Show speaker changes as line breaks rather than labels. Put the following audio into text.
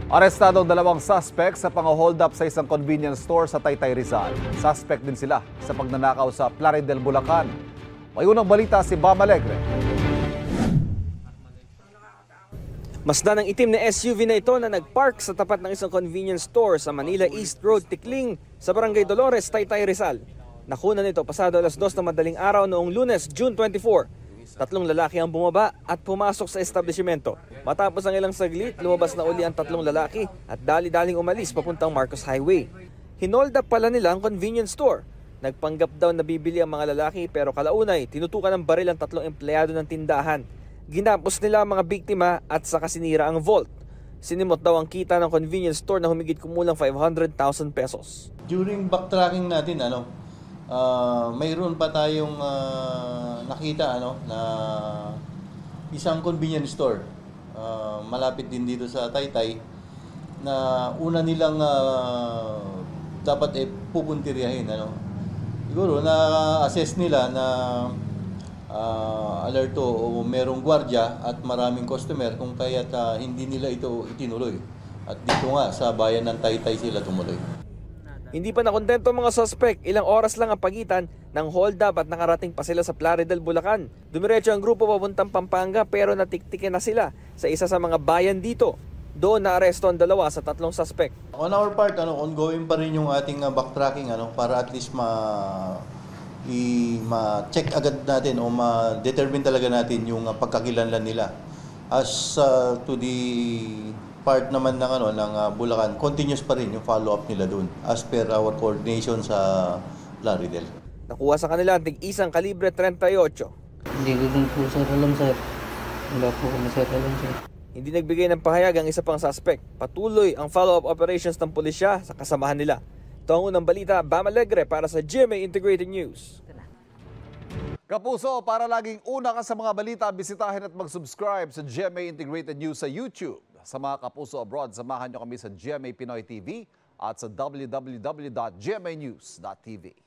Arestado ang dalawang suspect sa pang-hold up sa isang convenience store sa Taytay, Rizal. Suspect din sila sa pagnanakaw sa Plaridel, Bulacan. May unang balita si Bam Alegre.
Masdan ng itim na SUV na ito na nagpark sa tapat ng isang convenience store sa Manila East Road, Tikling, sa Barangay Dolores, Taytay, Rizal. Nakuna nito pasado alas 2 ng madaling araw noong Lunes, June 24. Tatlong lalaki ang bumaba at pumasok sa establishmento. Matapos ang ilang saglit, lumabas na uli ang tatlong lalaki at dali-daling umalis papuntang Marcos Highway. Hinold up pala nila ang convenience store. Nagpanggap daw na bibili ang mga lalaki pero kalaunay tinutukan ng baril ang tatlong empleyado ng tindahan. Ginapos nila ang mga biktima at saka sinira ang vault. Sinimot daw ang kita ng convenience store na humigit kumulang 500,000 pesos.
During backtracking natin, mayroon pa tayong nakita na isang convenience store malapit din dito sa Taytay na una nilang dapat pupuntiryahin. Siguro na-assess nila na alerto o merong gwardiya at maraming customer kung kaya't hindi nila ito itinuloy. At dito nga sa bayan ng Taytay sila tumuloy.
Hindi pa nakontento ang mga suspect, ilang oras lang ang pagitan ng hold up at nakarating pa sila sa Plaridel, Bulacan. Dumiretso ang grupo papuntang Pampanga pero natiktikin na sila sa isa sa mga bayan dito. Doon naaresto ang dalawa sa tatlong suspect.
On our part, ongoing pa rin yung ating backtracking para at least ma-check agad natin o ma-determine talaga natin yung pagkakilanlan nila. As to the part naman ng Bulacan, continuous pa rin yung follow-up nila doon as per our coordination sa Plaridel.
Nakuha sa kanila ang tig-isang kalibre 38.
Hindi ko din po sir alam sir. Wala po kami sir alam sir.
Hindi nagbigay ng pahayag ang isa pang suspect. Patuloy ang follow-up operations ng pulisya sa kasamahan nila. Ito ang unang balita, Bam Alegre para sa GMA Integrated News.
Kapuso, para laging una ka sa mga balita, bisitahin at mag-subscribe sa GMA Integrated News sa YouTube. Sa mga kapuso abroad, samahan nyo kami sa GMA Pinoy TV at sa www.gmanews.tv.